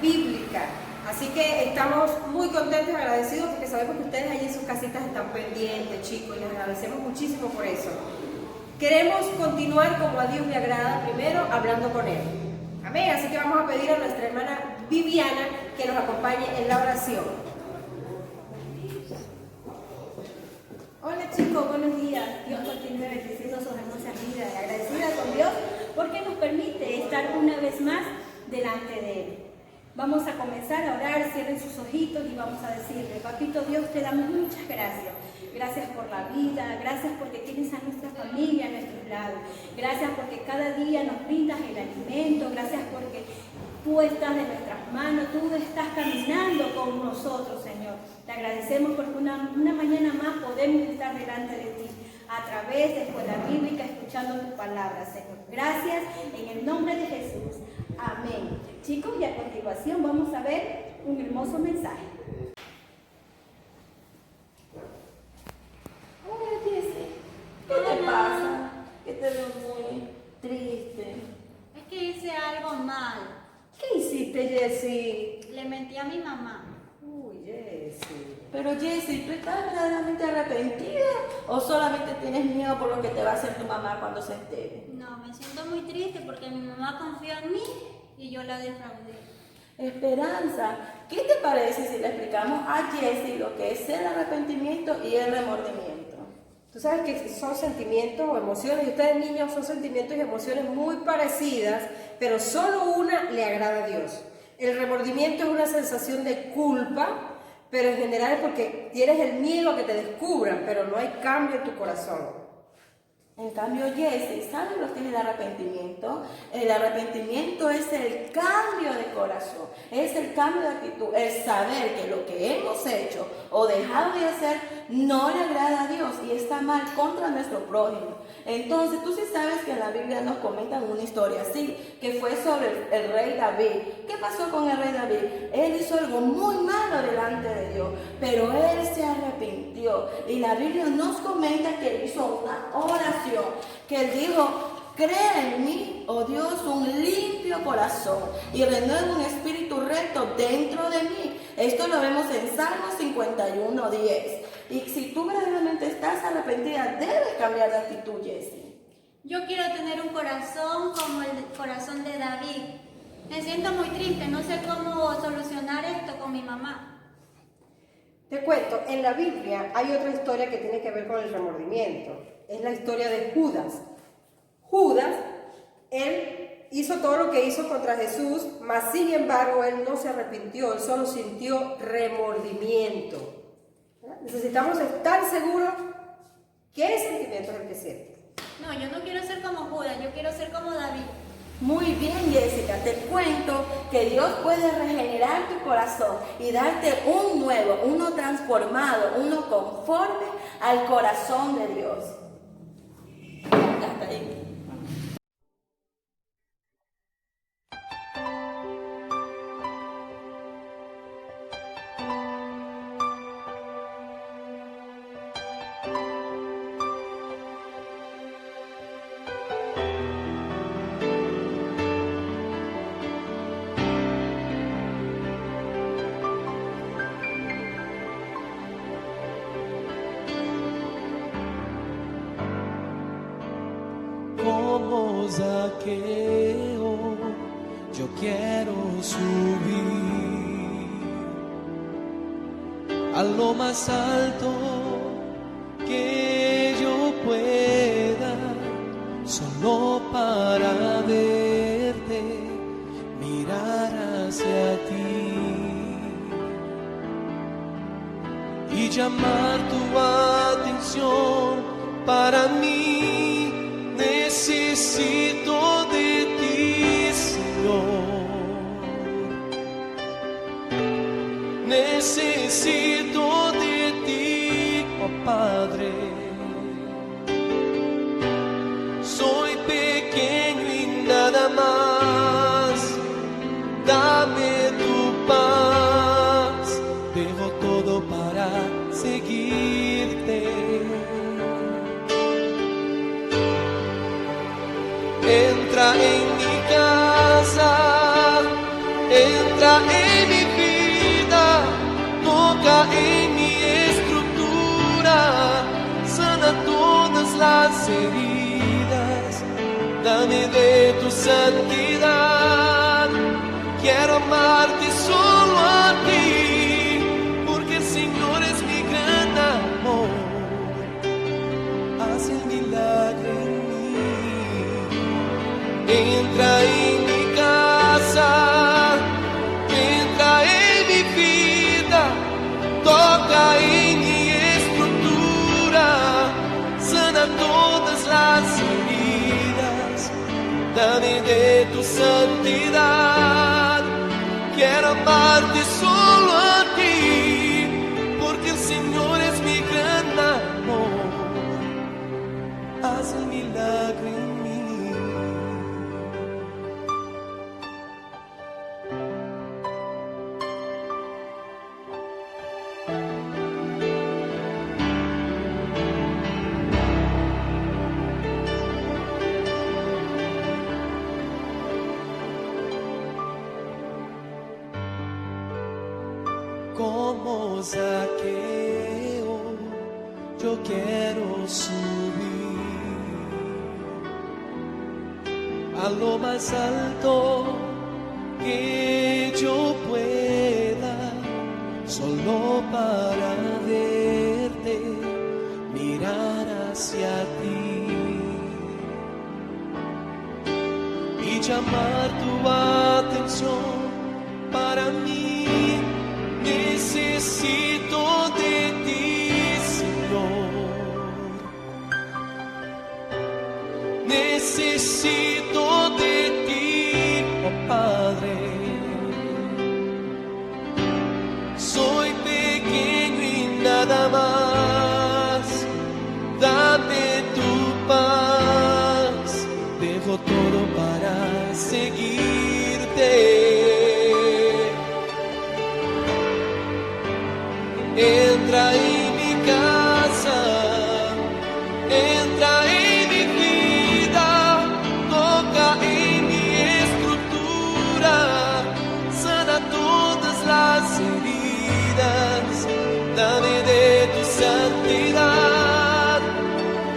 bíblica. Así que estamos muy contentos y agradecidos porque sabemos que ustedes allí en sus casitas están pendientes, chicos, y les agradecemos muchísimo por eso. Queremos continuar como a Dios le agrada, primero hablando con Él. Amén. Así que vamos a pedir a nuestra hermana Viviana que nos acompañe en la oración. Hola chicos, buenos días. Dios continúe bendiciendo sus hermosas vidas. Agradecida con Dios porque nos permite estar una vez más delante de Él. Vamos a comenzar a orar, cierren sus ojitos y vamos a decirle: Papito Dios, te damos muchas gracias. Gracias por la vida, gracias porque tienes a nuestra familia a nuestros lados. Gracias porque cada día nos brindas el alimento. Gracias porque tú estás de nuestras manos, tú estás caminando con nosotros, Señor. Te agradecemos porque una mañana más podemos estar delante de ti a través de Escuela Bíblica, escuchando tu palabra, Señor. Gracias en el nombre de Jesús. Amén. Chicos, y a continuación vamos a ver un hermoso mensaje. Hola, Jessie. ¿Qué te pasa? Que te veo muy triste. Es que hice algo mal. ¿Qué hiciste, Jessie? Le mentí a mi mamá. Uy, Jessie. Pero Jessie, ¿tú estás verdaderamente arrepentida o solamente tienes miedo por lo que te va a hacer tu mamá cuando se entere? No, me siento muy triste porque mi mamá confió en mí y yo la defraudé. Esperanza, ¿qué te parece si le explicamos a Jessie lo que es el arrepentimiento y el remordimiento? Tú sabes que son sentimientos o emociones, y ustedes niños son sentimientos y emociones muy parecidas, pero solo una le agrada a Dios. El remordimiento es una sensación de culpa, pero en general es porque tienes el miedo a que te descubran, pero no hay cambio en tu corazón. En cambio, Jessie, ¿sabes lo que es el arrepentimiento? El arrepentimiento es el cambio de corazón, es el cambio de actitud, el saber que lo que hemos hecho o dejado de hacer no le agrada a Dios y está mal contra nuestro prójimo. Entonces, tú sí sabes que en la Biblia nos comentan una historia así, que fue sobre el rey David. ¿Qué pasó con el rey David? Él hizo algo muy malo delante de Dios, pero él se arrepintió. Y la Biblia nos comenta que él hizo una oración, que él dijo: crea en mí, oh Dios, un limpio corazón y renueva un espíritu recto dentro de mí. Esto lo vemos en Salmos 51:10. Y si tú verdaderamente estás arrepentida, debes cambiar de actitud, Jessie. Yo quiero tener un corazón como el corazón de David. Me siento muy triste, no sé cómo solucionar esto con mi mamá. Te cuento, en la Biblia hay otra historia que tiene que ver con el remordimiento. Es la historia de Judas. Judas, él hizo todo lo que hizo contra Jesús, mas sin embargo él no se arrepintió, él solo sintió remordimiento. Necesitamos estar seguros qué sentimiento es el que siente. No, yo no quiero ser como Judas, yo quiero ser como David. Muy bien, Jessica, te cuento que Dios puede regenerar tu corazón y darte un nuevo, uno transformado, uno conforme al corazón de Dios. Hasta ahí. Como Zaqueo, yo quiero subir a lo más alto que yo pueda, solo para verte, mirar hacia ti y llamar tu atención para mí. Necesito de ti, Señor. Necesito de ti, oh Padre. Soy pequeño y nada más. Dame tu paz. Dejo todo para seguirte. Entra en mi casa, entra entra en mi vida, toca en mi estructura, sana todas las heridas, dame de tu santidad. Quiero amarte solo a ti, porque el Señor es mi gran amor. Haz el milagro en mí. Entra en mi casa, entra en mi vida, toca en mi estructura, sana todas las heridas, dame de tu santidad. Quiero amarte solo a ti, porque el Señor es mi gran amor. Haz el milagro en mí. Como Zaqueo, yo quiero subir a lo más alto que yo pueda, solo para verte, mirar hacia ti y llamar tu atención para mí. Necesito de ti, Señor. Necesito de ti, oh Padre. Soy pequeño y nada más. Dame tu paz. Dejo todo para seguirte. Entra en mi casa, entra en mi vida, toca en mi estructura, sana todas las heridas, dame de tu santidad.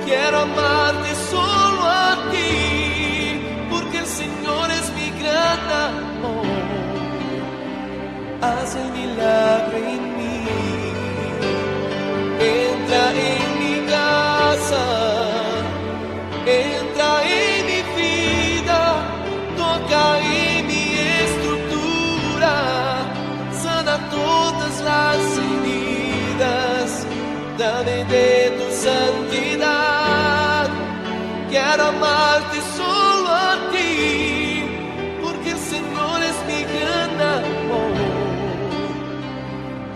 Quiero amarte solo a ti, porque el Señor es mi gran amor. Haz el milagro en mí. Entra en mi casa, entra en mi vida, toca en mi estructura, sana todas las heridas, dame de tu santidad. Quiero amarte solo a ti, porque el Señor es mi gran amor.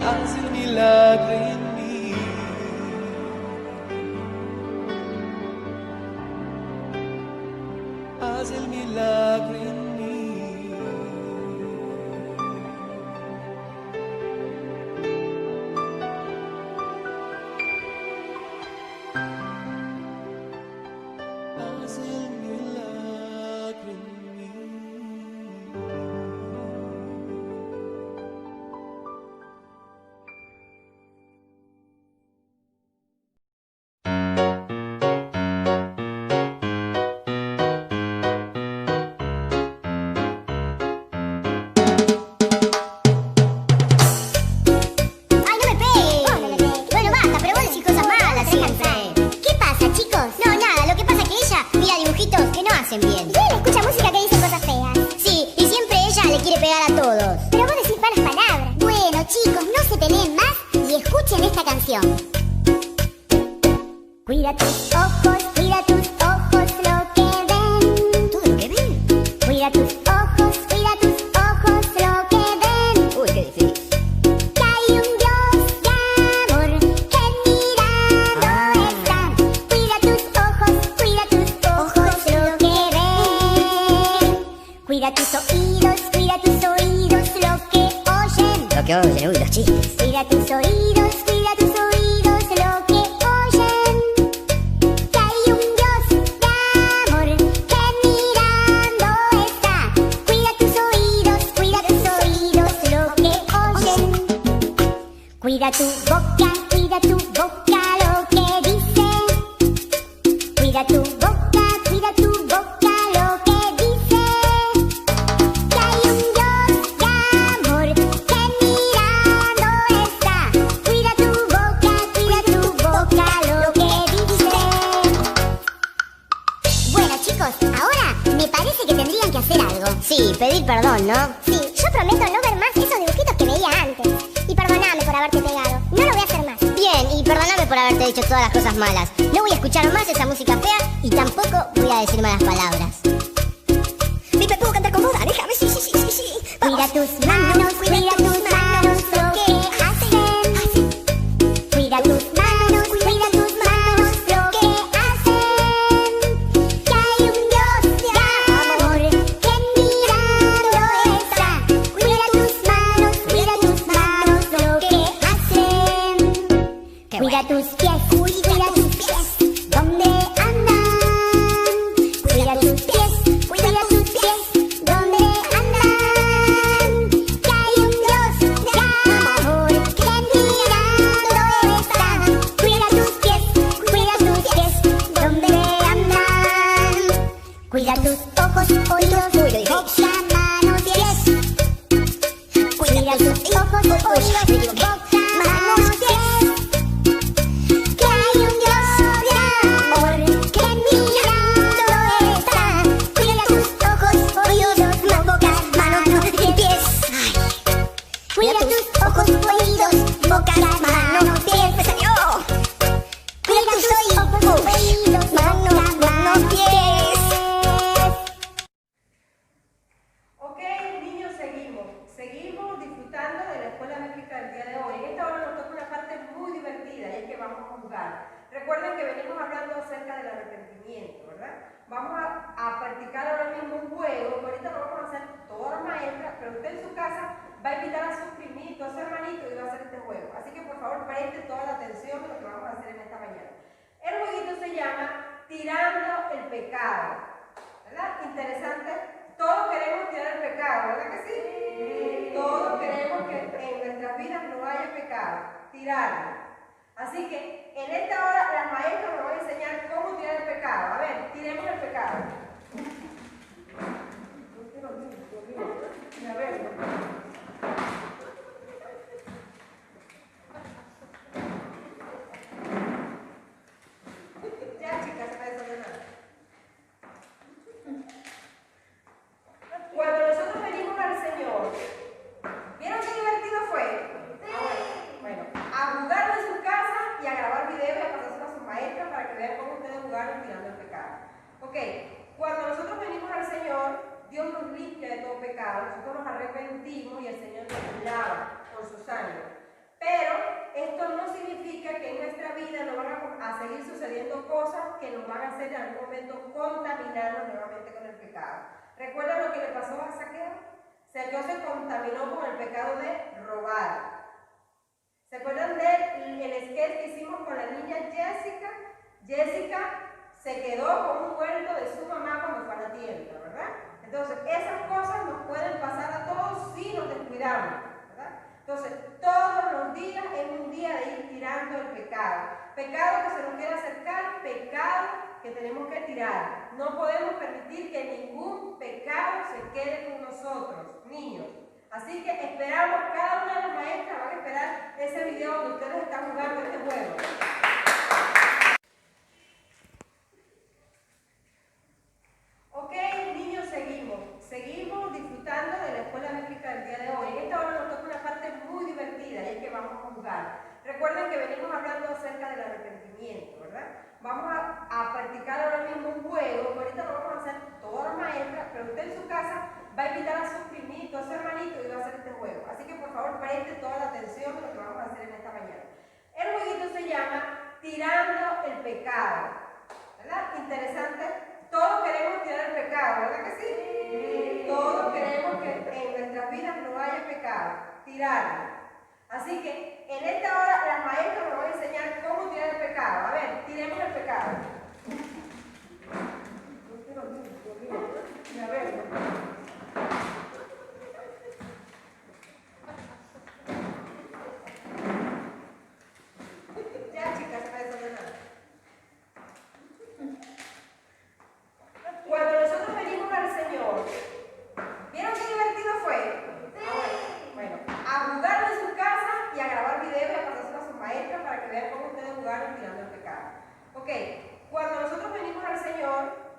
Haz el milagro en mí. Haz el milagro en mí. Haz el milagro en mí. Bien. Y él escucha música que dice cosas feas. Sí, y siempre ella le quiere pegar a todos. Pero vos decís malas palabras. Bueno, chicos, no se peleen más y escuchen esta canción. Cuida tus ojos, lo que ven. ¿Todo lo que ven? Cuida tus ojos, lo que ven. Uy, qué difícil. Que hay un Dios de amor que mirando está. Cuida tus ojos, lo que ven. Cuida tus oídos, lo que oyen. Lo que oyen, uy, los chistes. Cuida tus oídos, lo que oyen. Que hay un Dios de amor que mirando está. Cuida tus oídos, Cuida tu boca lo que dice. Cuida tu boca lo que dice. Que hay un Dios de amor que mirando está. Cuida tu boca lo que dice. Bueno chicos, ahora me parece que tendrían que hacer algo. Sí, pedir perdón, ¿no? Sí, yo prometo no ver más esos dibujitos que veía antes. Y perdoname por haberte pegado. No lo voy a hacer más. Bien, y perdóname por haberte dicho todas las cosas malas. No voy a escuchar más esa música fea y tampoco voy a decir malas palabras. ¿Puedo cantar con vos? Déjame, sí. Cuida tus manos lo que hacen. Cuida tus manos lo que hacen. Que hay un Dios de amor que mirando está. Cuida tus manos lo que hacen. Cuida tus pies, ¿dónde andan? Cuida tus pies, ¿dónde andan? Que hay un Dios de amor que mirando está. Cuida tus pies, ¿dónde andan? Cuida tus ojos, oídos, boca, manos, pies. Cuida tus ojos, oídos, boca, manos, pies. Que hay un Dios de amor que mirando está. Cuida tus ojos, oídos, boca, manos y pies. Cuida tus ojos, oídos, boca, manos, pies. ¡Me salió! Cuida tus ojos, oídos, manos, pies. Ok, niños, seguimos disfrutando de la escuela bíblica del día de hoy. En esta hora nos toca una parte muy divertida y es que vamos a jugar. Recuerden que venimos hablando acerca del arrepentimiento, ¿verdad? Vamos a practicar ahora mismo un juego, que ahorita lo vamos a hacer todas las maestras, pero usted en su casa va a invitar a sus primitos, a su hermanito y va a hacer este juego. Así que por favor preste toda la atención de lo que vamos a hacer en esta mañana. El jueguito se llama Tirando el Pecado, ¿verdad? Interesante. Todos queremos tirar el pecado, ¿verdad que sí? Todos queremos que en nuestras vidas no haya pecado, tirarlo. Así que en esta hora las maestras nos van a enseñar cómo tirar el pecado. A ver, tiremos el pecado. A ver. Ya chicas, se va a desordenar. Cuando nosotros venimos al Señor, ¿vieron qué divertido fue? Bueno, a jugarlo en su casa y a grabar videos y a pasárselo a sus maestras para que vean cómo ustedes jugaron tirando el pecado. Ok, cuando nosotros venimos al Señor, Dios nos limpia de todo pecado, nosotros nos arrepentimos y el Señor nos lava con su sangre. Pero esto no significa que en nuestra vida no van a seguir sucediendo cosas que nos van a hacer en algún momento contaminarnos nuevamente con el pecado. ¿Recuerdan lo que le pasó a Zaqueo? Zaqueo se contaminó con el pecado de robar. ¿Se acuerdan del sketch que hicimos con la niña Jessica? Jessica se quedó con un cuento de su mamá cuando fue a la tienda, ¿verdad? Entonces, esas cosas nos pueden pasar a todos si nos descuidamos, ¿verdad? Entonces, todos los días es un día de ir tirando el pecado. Pecado que se nos quiere acercar, pecado que tenemos que tirar. No podemos permitir que ningún pecado se quede con nosotros, niños. Así que esperamos, cada una de las maestras van a esperar ese video donde ustedes están jugando este juego. Ok, niños, seguimos disfrutando de la escuela bíblica del día de hoy. En esta hora nos toca una parte muy divertida y es que vamos a jugar. Recuerden que venimos hablando acerca del arrepentimiento, ¿verdad? Vamos a practicar ahora mismo un juego, que ahorita lo vamos a hacer todas las maestras, pero usted en su casa va a invitar a sus primitos, a su hermanito y va a hacer este juego. Así que por favor preste toda la atención de lo que vamos a hacer en esta mañana. El jueguito se llama Tirando el Pecado, ¿verdad? Interesante. Todos queremos tirar el pecado, ¿verdad que sí? Todos queremos que en nuestras vidas no haya pecado, tirarlo. Así que en esta hora las maestras nos van a enseñar cómo tirar el pecado. A ver, tiremos el pecado. A ver.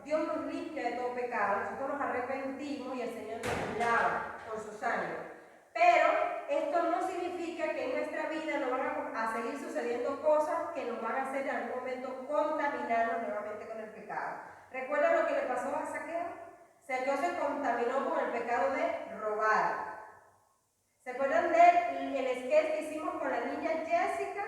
Dios nos limpia de todo pecado, nosotros nos arrepentimos y el Señor nos lava con su sangre. Pero esto no significa que en nuestra vida no van a seguir sucediendo cosas que nos van a hacer en algún momento contaminarnos nuevamente con el pecado. ¿Recuerdan lo que le pasó a Zaqueo? Zaqueo se contaminó con el pecado de robar. ¿Se acuerdan del sketch que hicimos con la niña Jessica?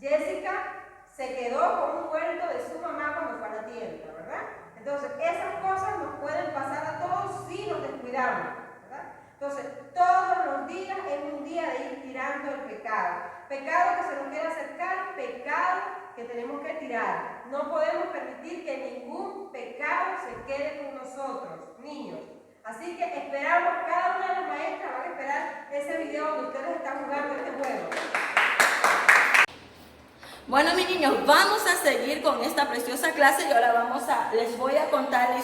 Jessica se quedó con un cuento de su mamá cuando fue a la tienda, ¿verdad? Entonces, esas cosas nos pueden pasar a todos si nos descuidamos, ¿verdad? Entonces, todos los días es un día de ir tirando el pecado. Pecado que se nos quiere acercar, pecado que tenemos que tirar. No podemos permitir que ningún pecado se quede con nosotros, niños. Así que esperamos, cada una de las maestras va a esperar ese video donde ustedes están jugando este juego. Bueno, mis niños, vamos a seguir con esta preciosa clase y ahora les voy a contar la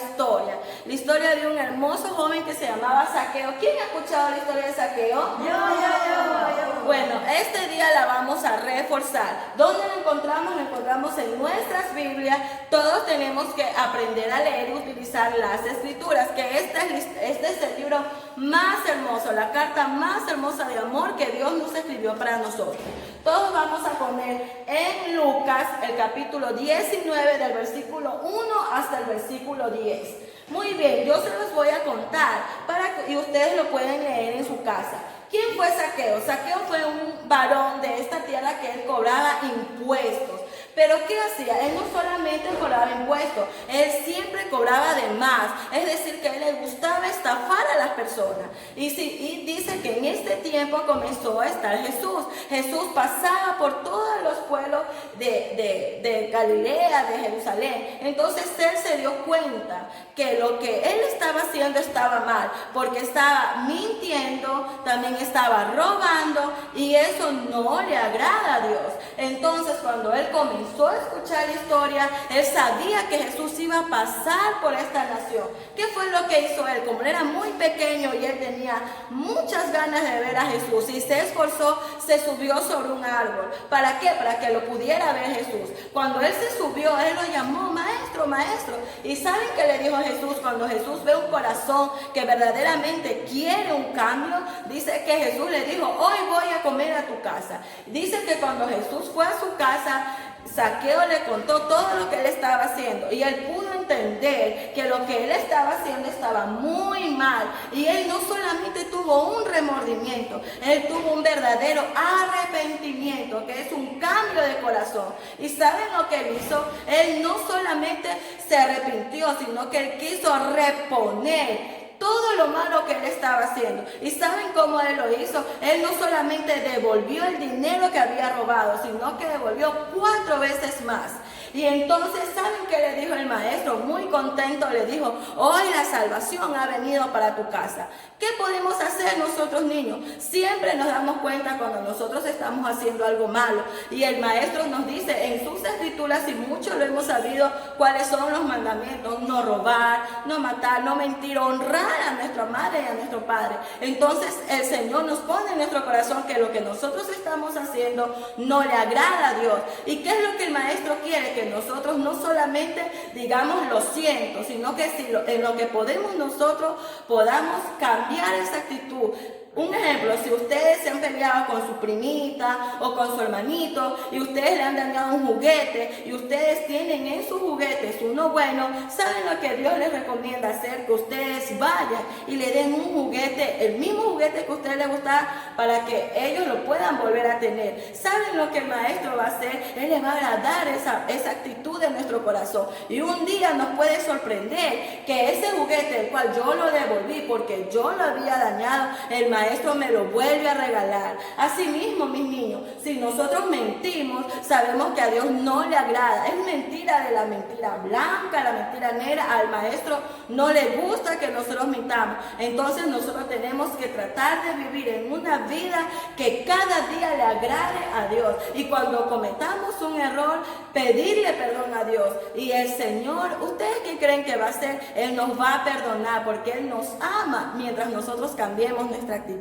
historia de un hermoso joven que se llamaba Zaqueo. ¿Quién ha escuchado la historia de Zaqueo? Yo. Bueno, este día la vamos a reforzar. ¿Dónde la encontramos? La encontramos en nuestras Biblias. Todos tenemos que aprender a leer y utilizar las Escrituras, que este es el libro más hermoso, la carta más hermosa de amor que Dios nos escribió para nosotros. Todos vamos a poner en Lucas el capítulo 19 del versículo 1 hasta el versículo 10. Muy bien, yo se los voy a contar y ustedes lo pueden leer en su casa. ¿Quién fue Zaqueo? Zaqueo fue un varón de esta tierra que él cobraba impuestos. Pero ¿qué hacía? Él no solamente cobraba impuestos, él siempre cobraba de más. Es decir, que a él le gustaba estafar a las personas. Y dice que en este tiempo comenzó a estar Jesús. Jesús pasaba por todos los pueblos de Galilea, de Jerusalén. Entonces él se dio cuenta que lo que él estaba haciendo estaba mal, porque estaba mintiendo, también estaba robando, y eso no le agrada a Dios. Entonces cuando él comenzó a escuchar la historia, él sabía que Jesús iba a pasar por esta nación. ¿Qué fue lo que hizo él? Como él era muy pequeño y él tenía muchas ganas de ver a Jesús, y se esforzó, se subió sobre un árbol. ¿Para qué? Para que lo pudiera ver Jesús. Cuando él se subió, él lo llamó maestro, maestro. ¿Y saben qué le dijo Jesús? Cuando Jesús ve un corazón que verdaderamente quiere un cambio, dice que Jesús le dijo: hoy voy a comer a tu casa. Dice que cuando Jesús fue a su casa, Zaqueo le contó todo lo que él estaba haciendo, y él pudo entender que lo que él estaba haciendo estaba muy mal. Y él no solamente tuvo un remordimiento, él tuvo un verdadero arrepentimiento, que es un cambio de corazón. ¿Y saben lo que él hizo? Él no solamente se arrepintió, sino que él quiso reponer todo lo malo que él estaba haciendo. ¿Y saben cómo él lo hizo? Él no solamente devolvió el dinero que había robado, sino que devolvió 4 veces más. Y entonces, ¿saben qué le dijo el maestro? Muy contento le dijo: hoy la salvación ha venido para tu casa. ¿Qué podemos hacer nosotros, niños? Siempre nos damos cuenta cuando nosotros estamos haciendo algo malo. Y el maestro nos dice en sus escrituras, y muchos lo hemos sabido, cuáles son los mandamientos: no robar, no matar, no mentir, honrar a nuestra madre y a nuestro padre. Entonces el Señor nos pone en nuestro corazón que lo que nosotros estamos haciendo no le agrada a Dios. ¿Y qué es lo que el maestro quiere? Que nosotros no solamente digamos lo siento, sino que en lo que podemos nosotros podamos cambiar esa actitud. Un ejemplo: si ustedes se han peleado con su primita o con su hermanito y ustedes le han dañado un juguete y ustedes tienen en sus juguetes uno bueno, ¿saben lo que Dios les recomienda hacer? Que ustedes vayan y le den un juguete, el mismo juguete que a ustedes les gusta, para que ellos lo puedan volver a tener. ¿Saben lo que el maestro va a hacer? Él les va a agradar esa actitud de nuestro corazón, y un día nos puede sorprender que ese juguete, el cual yo lo devolví porque yo lo había dañado, el maestro me lo vuelve a regalar. Así mismo, mis niños, si nosotros mentimos, sabemos que a Dios no le agrada. Es mentira, de la mentira blanca, la mentira negra. Al maestro no le gusta que nosotros mintamos. Entonces nosotros tenemos que tratar de vivir en una vida que cada día le agrade a Dios, y cuando cometamos un error, pedirle perdón a Dios. Y el Señor, ¿ustedes qué creen que va a hacer? Él nos va a perdonar, porque Él nos ama mientras nosotros cambiemos nuestra actitud.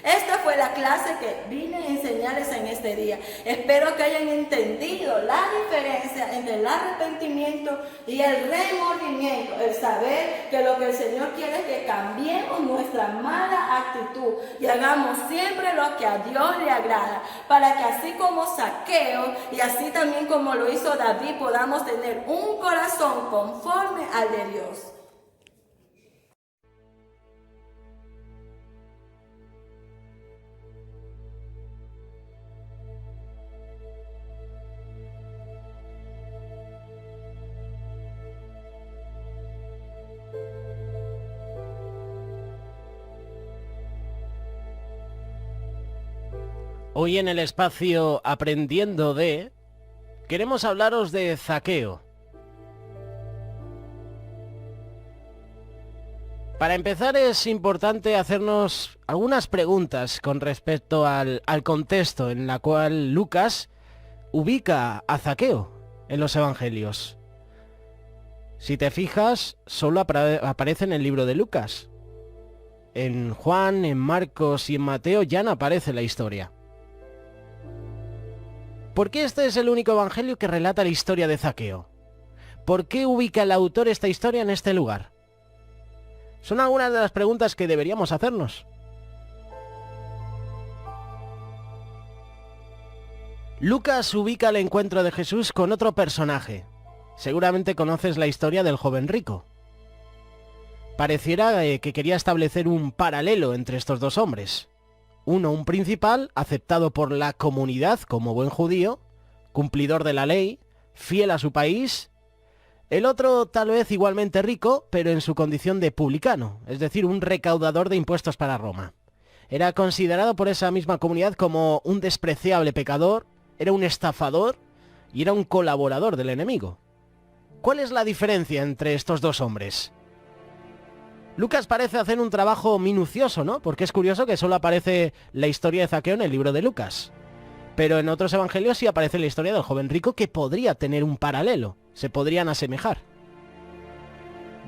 Esta fue la clase que vine a enseñarles en este día. Espero que hayan entendido la diferencia entre el arrepentimiento y el remordimiento. El saber que lo que el Señor quiere es que cambiemos nuestra mala actitud y hagamos siempre lo que a Dios le agrada, para que así como Zaqueo y así también como lo hizo David, podamos tener un corazón conforme al de Dios. Hoy en el espacio Aprendiendo de, queremos hablaros de Zaqueo. Para empezar es importante hacernos algunas preguntas con respecto al contexto en la cual Lucas ubica a Zaqueo en los evangelios. Si te fijas, solo aparece en el libro de Lucas. En Juan, en Marcos y en Mateo ya no aparece la historia. ¿Por qué este es el único evangelio que relata la historia de Zaqueo? ¿Por qué ubica el autor esta historia en este lugar? Son algunas de las preguntas que deberíamos hacernos. Lucas ubica el encuentro de Jesús con otro personaje. Seguramente conoces la historia del joven rico. Pareciera que quería establecer un paralelo entre estos dos hombres. Uno, un principal, aceptado por la comunidad como buen judío, cumplidor de la ley, fiel a su país. El otro, tal vez igualmente rico, pero en su condición de publicano, es decir, un recaudador de impuestos para Roma. Era considerado por esa misma comunidad como un despreciable pecador, era un estafador y era un colaborador del enemigo. ¿Cuál es la diferencia entre estos dos hombres? Lucas parece hacer un trabajo minucioso, ¿no? Porque es curioso que solo aparece la historia de Zaqueo en el libro de Lucas. Pero en otros evangelios sí aparece la historia del joven rico, que podría tener un paralelo, se podrían asemejar.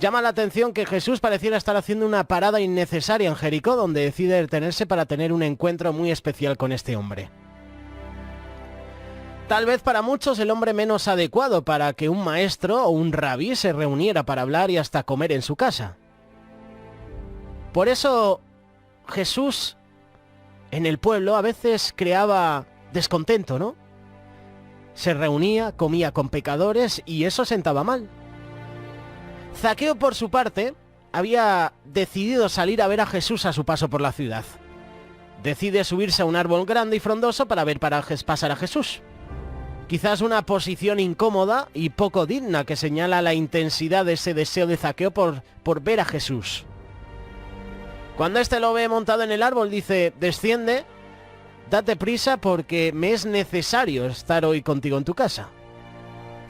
Llama la atención que Jesús pareciera estar haciendo una parada innecesaria en Jericó, donde decide detenerse para tener un encuentro muy especial con este hombre. Tal vez para muchos el hombre menos adecuado para que un maestro o un rabí se reuniera para hablar y hasta comer en su casa. Por eso Jesús en el pueblo a veces creaba descontento, ¿no? Se reunía, comía con pecadores y eso sentaba mal. Zaqueo, por su parte, había decidido salir a ver a Jesús a su paso por la ciudad. Decide subirse a un árbol grande y frondoso para ver pasar a Jesús. Quizás una posición incómoda y poco digna que señala la intensidad de ese deseo de Zaqueo por ver a Jesús. Cuando éste lo ve montado en el árbol, dice: desciende, date prisa porque me es necesario estar hoy contigo en tu casa.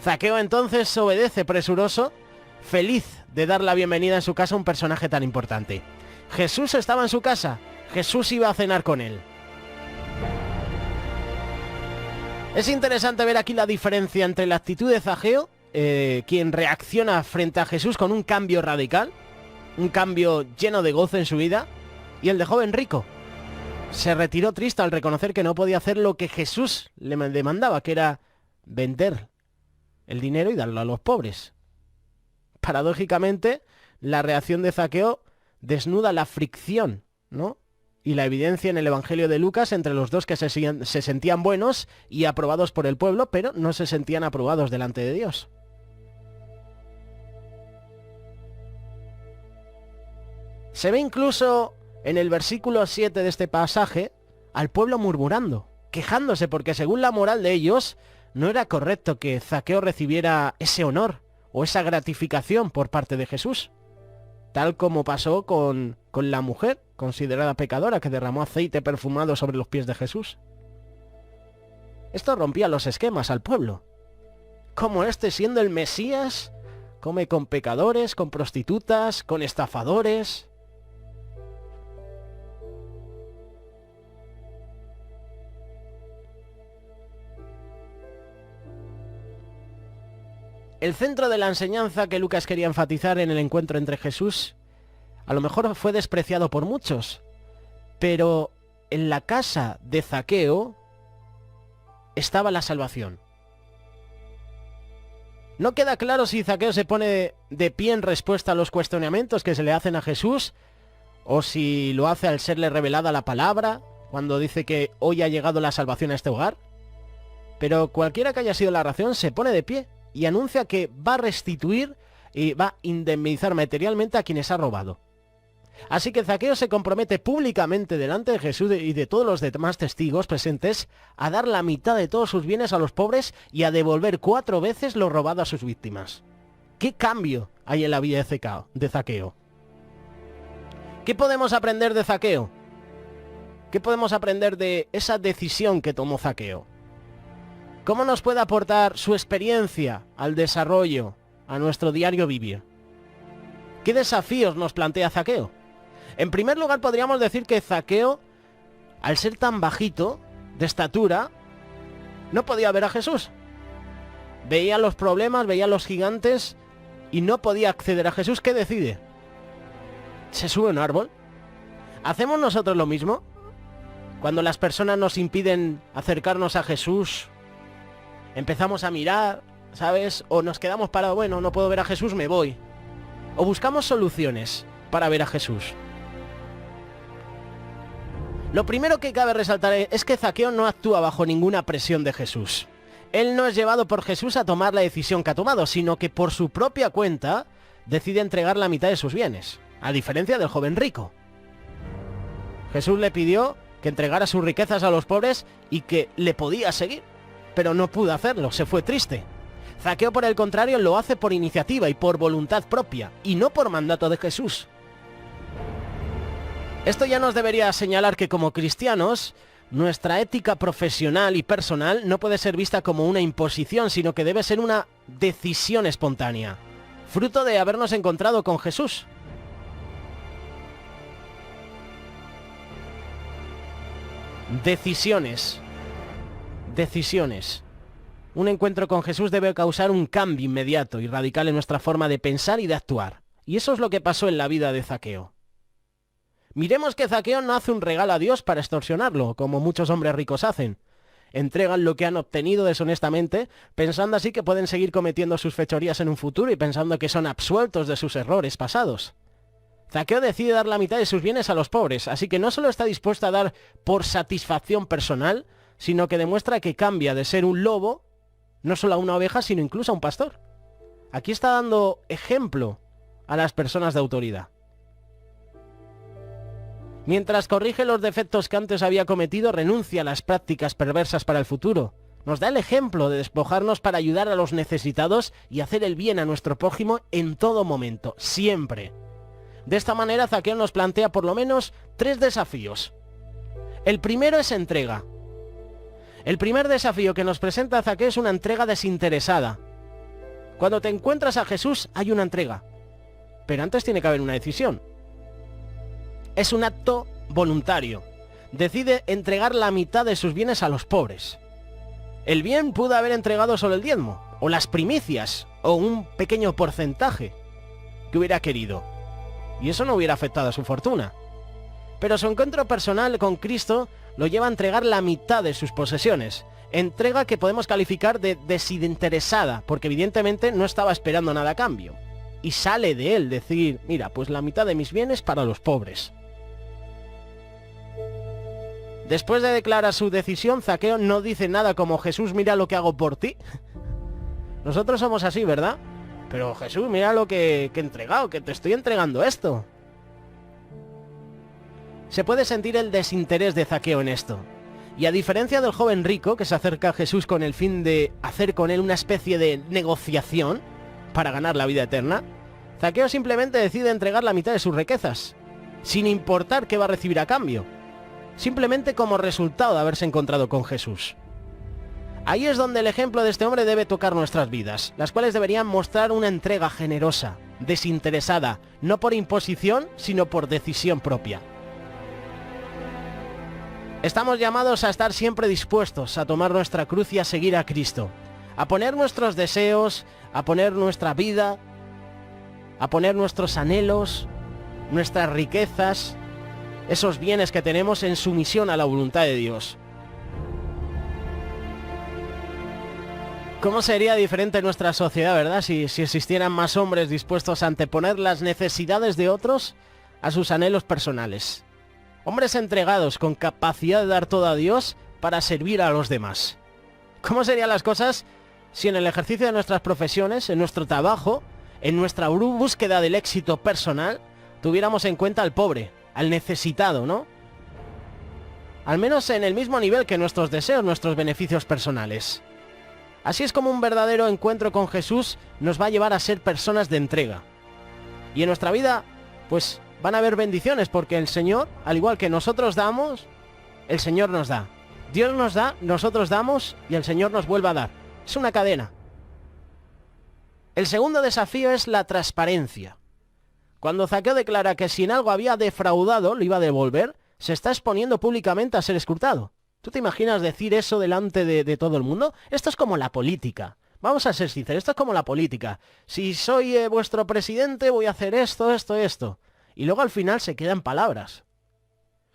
Zaqueo entonces obedece presuroso, feliz de dar la bienvenida en su casa a un personaje tan importante. Jesús estaba en su casa, Jesús iba a cenar con él. Es interesante ver aquí la diferencia entre la actitud de Zaqueo, quien reacciona frente a Jesús con un cambio radical, un cambio lleno de gozo en su vida, y el de joven rico. Se retiró triste al reconocer que no podía hacer lo que Jesús le demandaba, que era vender el dinero y darlo a los pobres. Paradójicamente, la reacción de Zaqueo desnuda la fricción, ¿no? Y la evidencia en el Evangelio de Lucas entre los dos, que se sentían buenos y aprobados por el pueblo, pero no se sentían aprobados delante de Dios. Se ve incluso en el versículo 7 de este pasaje al pueblo murmurando, quejándose porque según la moral de ellos no era correcto que Zaqueo recibiera ese honor o esa gratificación por parte de Jesús, tal como pasó con la mujer considerada pecadora que derramó aceite perfumado sobre los pies de Jesús. Esto rompía los esquemas al pueblo. Como este, siendo el Mesías, come con pecadores, con prostitutas, con estafadores. El centro de la enseñanza que Lucas quería enfatizar en el encuentro entre Jesús a lo mejor fue despreciado por muchos, pero en la casa de Zaqueo estaba la salvación. No queda claro si Zaqueo se pone de pie en respuesta a los cuestionamientos que se le hacen a Jesús, o si lo hace al serle revelada la palabra, cuando dice que hoy ha llegado la salvación a este hogar. Pero cualquiera que haya sido la razón, se pone de pie y anuncia que va a restituir y va a indemnizar materialmente a quienes ha robado. Así que Zaqueo se compromete públicamente delante de Jesús y de todos los demás testigos presentes a dar la mitad de todos sus bienes a los pobres y a devolver 4 veces lo robado a sus víctimas. ¿Qué cambio hay en la vida de Zaqueo? ¿Qué podemos aprender de Zaqueo? ¿Qué podemos aprender de esa decisión que tomó Zaqueo? ¿Cómo nos puede aportar su experiencia al desarrollo, a nuestro diario vivir? ¿Qué desafíos nos plantea Zaqueo? En primer lugar, podríamos decir que Zaqueo, al ser tan bajito de estatura, no podía ver a Jesús. Veía los problemas, veía los gigantes y no podía acceder a Jesús. ¿Qué decide? ¿Se sube a un árbol? ¿Hacemos nosotros lo mismo? Cuando las personas nos impiden acercarnos a Jesús, empezamos a mirar, ¿sabes? O nos quedamos parados, bueno, no puedo ver a Jesús, me voy. O buscamos soluciones para ver a Jesús. Lo primero que cabe resaltar es que Zaqueo no actúa bajo ninguna presión de Jesús. Él no es llevado por Jesús a tomar la decisión que ha tomado, sino que por su propia cuenta decide entregar la mitad de sus bienes, a diferencia del joven rico. Jesús le pidió que entregara sus riquezas a los pobres y que le podía seguir, pero no pudo hacerlo, se fue triste. Zaqueo, por el contrario, lo hace por iniciativa y por voluntad propia, y no por mandato de Jesús. Esto ya nos debería señalar que como cristianos, nuestra ética profesional y personal no puede ser vista como una imposición, sino que debe ser una decisión espontánea, fruto de habernos encontrado con Jesús. Decisiones. Un encuentro con Jesús debe causar un cambio inmediato y radical en nuestra forma de pensar y de actuar. Y eso es lo que pasó en la vida de Zaqueo. Miremos que Zaqueo no hace un regalo a Dios para extorsionarlo, como muchos hombres ricos hacen. Entregan lo que han obtenido deshonestamente, pensando así que pueden seguir cometiendo sus fechorías en un futuro y pensando que son absueltos de sus errores pasados. Zaqueo decide dar la mitad de sus bienes a los pobres, así que no solo está dispuesto a dar por satisfacción personal, sino que demuestra que cambia de ser un lobo, no solo a una oveja, sino incluso a un pastor. Aquí está dando ejemplo a las personas de autoridad. Mientras corrige los defectos que antes había cometido, renuncia a las prácticas perversas para el futuro. Nos da el ejemplo de despojarnos para ayudar a los necesitados y hacer el bien a nuestro prójimo en todo momento, siempre. De esta manera, Zaqueo nos plantea por lo menos 3 desafíos. El primero es entrega. El primer desafío que nos presenta Zaqueo es una entrega desinteresada. Cuando te encuentras a Jesús hay una entrega, pero antes tiene que haber una decisión. Es un acto voluntario. Decide entregar la mitad de sus bienes a los pobres. El bien pudo haber entregado solo el diezmo, o las primicias, o un pequeño porcentaje que hubiera querido, y eso no hubiera afectado a su fortuna. Pero su encuentro personal con Cristo lo lleva a entregar la mitad de sus posesiones. Entrega que podemos calificar de desinteresada, porque evidentemente no estaba esperando nada a cambio. Y sale de él decir, mira, pues la mitad de mis bienes para los pobres. Después de declarar su decisión, Zaqueo no dice nada como Jesús, mira lo que hago por ti. Nosotros somos así, ¿verdad? Pero Jesús, mira lo que he entregado, que te estoy entregando esto. Se puede sentir el desinterés de Zaqueo en esto. Y a diferencia del joven rico que se acerca a Jesús con el fin de hacer con él una especie de negociación para ganar la vida eterna, Zaqueo simplemente decide entregar la mitad de sus riquezas, sin importar qué va a recibir a cambio, simplemente como resultado de haberse encontrado con Jesús. Ahí es donde el ejemplo de este hombre debe tocar nuestras vidas, las cuales deberían mostrar una entrega generosa, desinteresada, no por imposición, sino por decisión propia. Estamos llamados a estar siempre dispuestos a tomar nuestra cruz y a seguir a Cristo, a poner nuestros deseos, a poner nuestra vida, a poner nuestros anhelos, nuestras riquezas, esos bienes que tenemos en sumisión a la voluntad de Dios. ¿Cómo sería diferente nuestra sociedad, verdad? Si existieran más hombres dispuestos a anteponer las necesidades de otros a sus anhelos personales. Hombres entregados con capacidad de dar todo a Dios para servir a los demás. ¿Cómo serían las cosas si en el ejercicio de nuestras profesiones, en nuestro trabajo, en nuestra búsqueda del éxito personal, tuviéramos en cuenta al pobre, al necesitado, ¿no? Al menos en el mismo nivel que nuestros deseos, nuestros beneficios personales. Así es como un verdadero encuentro con Jesús nos va a llevar a ser personas de entrega. Y en nuestra vida, pues van a haber bendiciones, porque el Señor, al igual que nosotros damos, el Señor nos da. Dios nos da, nosotros damos y el Señor nos vuelve a dar. Es una cadena. El segundo desafío es la transparencia. Cuando Zaqueo declara que si en algo había defraudado, lo iba a devolver, se está exponiendo públicamente a ser escrutado. ¿Tú te imaginas decir eso delante de todo el mundo? Esto es como la política. Vamos a ser sinceros, esto es como la política. Si soy vuestro presidente, voy a hacer esto. Y luego al final se quedan palabras.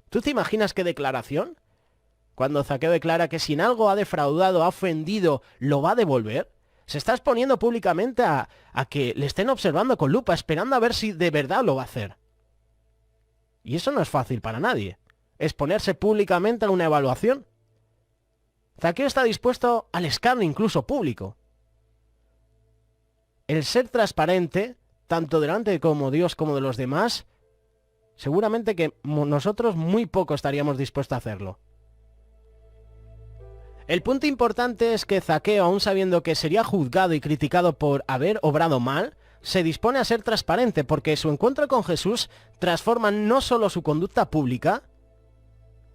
¿Tú te imaginas qué declaración? Cuando Zaqueo declara que si en algo ha defraudado, ha ofendido, lo va a devolver, se está exponiendo públicamente a que le estén observando con lupa, esperando a ver si de verdad lo va a hacer. Y eso no es fácil para nadie, exponerse públicamente a una evaluación. Zaqueo está dispuesto al escarnio incluso público. El ser transparente, tanto delante como Dios como de los demás, seguramente que nosotros muy poco estaríamos dispuestos a hacerlo. El punto importante es que Zaqueo, aun sabiendo que sería juzgado y criticado por haber obrado mal, se dispone a ser transparente, porque su encuentro con Jesús transforma no solo su conducta pública,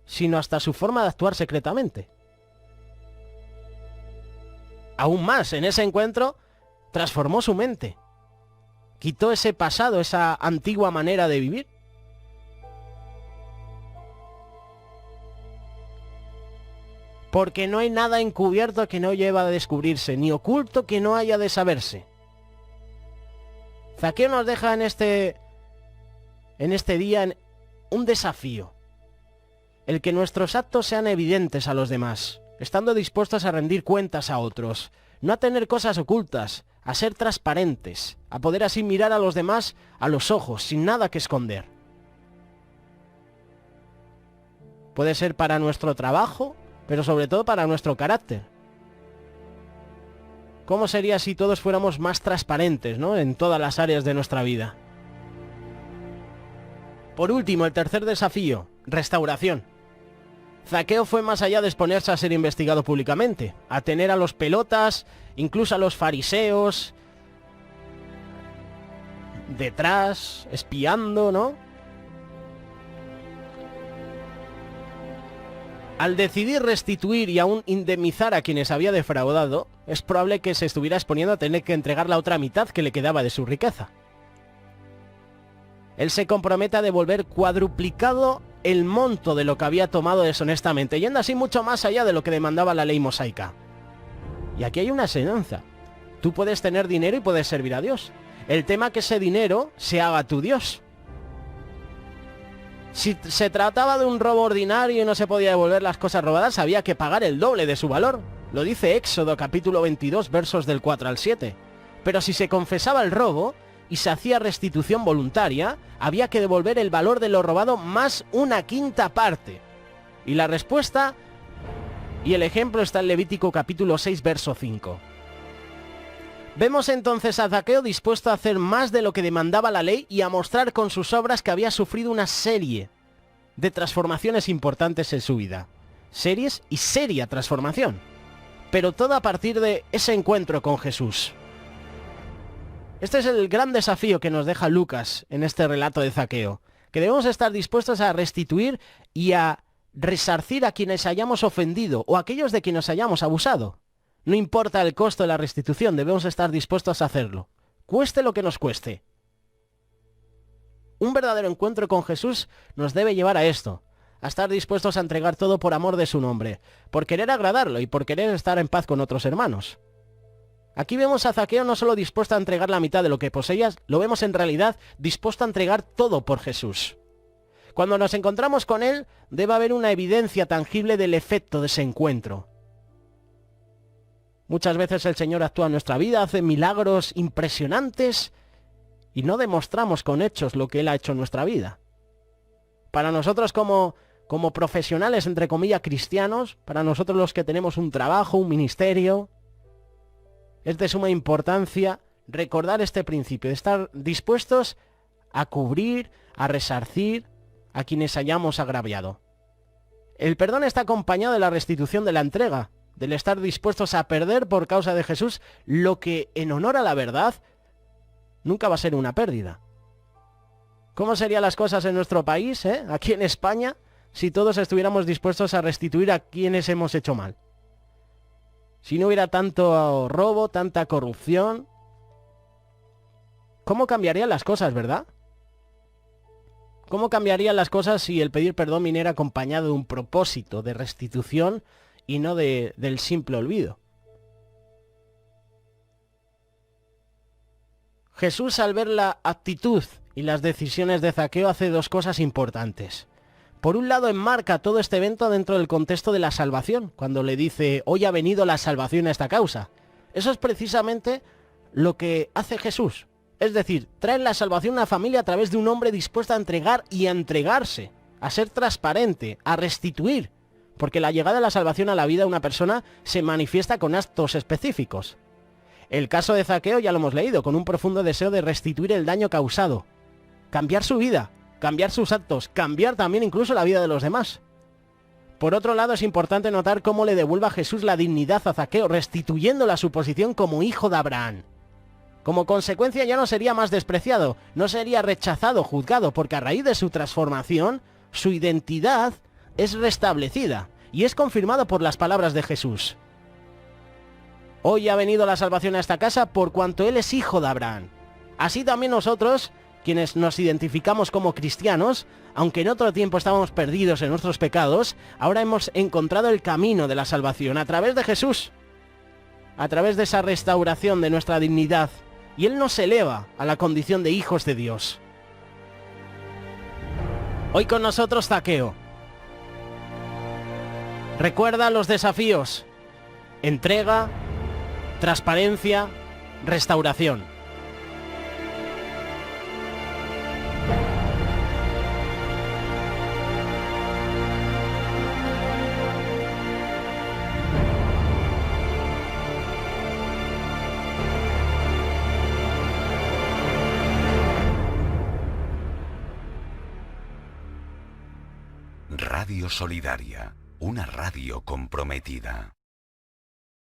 sino hasta su forma de actuar secretamente. Aún más, en ese encuentro, transformó su mente. Quitó ese pasado, esa antigua manera de vivir. Porque no hay nada encubierto que no lleva a descubrirse, ni oculto que no haya de saberse. Zaqueo nos deja en este día un desafío. El que nuestros actos sean evidentes a los demás, estando dispuestos a rendir cuentas a otros, no a tener cosas ocultas, a ser transparentes, a poder así mirar a los demás a los ojos, sin nada que esconder. Puede ser para nuestro trabajo, pero sobre todo para nuestro carácter. ¿Cómo sería si todos fuéramos más transparentes, ¿no?, en todas las áreas de nuestra vida? Por último, el tercer desafío, restauración. Zaqueo fue más allá de exponerse a ser investigado públicamente, a tener a los pelotas, incluso a los fariseos, detrás, espiando, ¿no? Al decidir restituir y aún indemnizar a quienes había defraudado, es probable que se estuviera exponiendo a tener que entregar la otra mitad que le quedaba de su riqueza. Él se compromete a devolver cuadruplicado el monto de lo que había tomado deshonestamente, yendo así mucho más allá de lo que demandaba la ley mosaica. Y aquí hay una enseñanza. Tú puedes tener dinero y puedes servir a Dios. El tema es que ese dinero se haga tu Dios. Si se trataba de un robo ordinario y no se podía devolver las cosas robadas, había que pagar el doble de su valor. Lo dice Éxodo capítulo 22, versos del 4 al 7. Pero si se confesaba el robo y se hacía restitución voluntaria, había que devolver el valor de lo robado más una quinta parte. Y la respuesta y el ejemplo está en Levítico capítulo 6, verso 5. Vemos entonces a Zaqueo dispuesto a hacer más de lo que demandaba la ley y a mostrar con sus obras que había sufrido una serie de transformaciones importantes en su vida. Series y seria transformación. Pero todo a partir de ese encuentro con Jesús. Este es el gran desafío que nos deja Lucas en este relato de Zaqueo. Que debemos estar dispuestos a restituir y a resarcir a quienes hayamos ofendido o a aquellos de quienes hayamos abusado. No importa el costo de la restitución, debemos estar dispuestos a hacerlo. Cueste lo que nos cueste. Un verdadero encuentro con Jesús nos debe llevar a esto, a estar dispuestos a entregar todo por amor de su nombre, por querer agradarlo y por querer estar en paz con otros hermanos. Aquí vemos a Zaqueo no solo dispuesto a entregar la mitad de lo que poseía, lo vemos en realidad dispuesto a entregar todo por Jesús. Cuando nos encontramos con él, debe haber una evidencia tangible del efecto de ese encuentro. Muchas veces el Señor actúa en nuestra vida, hace milagros impresionantes y no demostramos con hechos lo que Él ha hecho en nuestra vida. Para nosotros como profesionales, entre comillas, cristianos, para nosotros los que tenemos un trabajo, un ministerio, es de suma importancia recordar este principio, de estar dispuestos a cubrir, a resarcir a quienes hayamos agraviado. El perdón está acompañado de la restitución de la entrega, del estar dispuestos a perder por causa de Jesús lo que en honor a la verdad nunca va a ser una pérdida. ¿Cómo serían las cosas en nuestro país, aquí en España, si todos estuviéramos dispuestos a restituir a quienes hemos hecho mal? Si no hubiera tanto robo, tanta corrupción, ¿cómo cambiarían las cosas, verdad? ¿Cómo cambiarían las cosas si el pedir perdón viniera acompañado de un propósito de restitución y no del simple olvido? Jesús, al ver la actitud y las decisiones de Zaqueo, hace dos cosas importantes. Por un lado, enmarca todo este evento dentro del contexto de la salvación, cuando le dice, hoy ha venido la salvación a esta causa. Eso es precisamente lo que hace Jesús. Es decir, trae la salvación a una familia a través de un hombre dispuesto a entregar y a entregarse, a ser transparente, a restituir, porque la llegada de la salvación a la vida de una persona se manifiesta con actos específicos. El caso de Zaqueo ya lo hemos leído, con un profundo deseo de restituir el daño causado, cambiar su vida, cambiar sus actos, cambiar también incluso la vida de los demás. Por otro lado, es importante notar cómo le devuelve a Jesús la dignidad a Zaqueo, restituyéndole a su posición como hijo de Abraham. Como consecuencia ya no sería más despreciado, no sería rechazado, juzgado, porque a raíz de su transformación, su identidad es restablecida y es confirmado por las palabras de Jesús. Hoy ha venido la salvación a esta casa por cuanto Él es hijo de Abraham. Así también nosotros, quienes nos identificamos como cristianos, aunque en otro tiempo estábamos perdidos en nuestros pecados, ahora hemos encontrado el camino de la salvación a través de Jesús, a través de esa restauración de nuestra dignidad, y Él nos eleva a la condición de hijos de Dios. Hoy con nosotros Zaqueo. Recuerda los desafíos: entrega, transparencia, restauración. Radio Solidaria, una radio comprometida.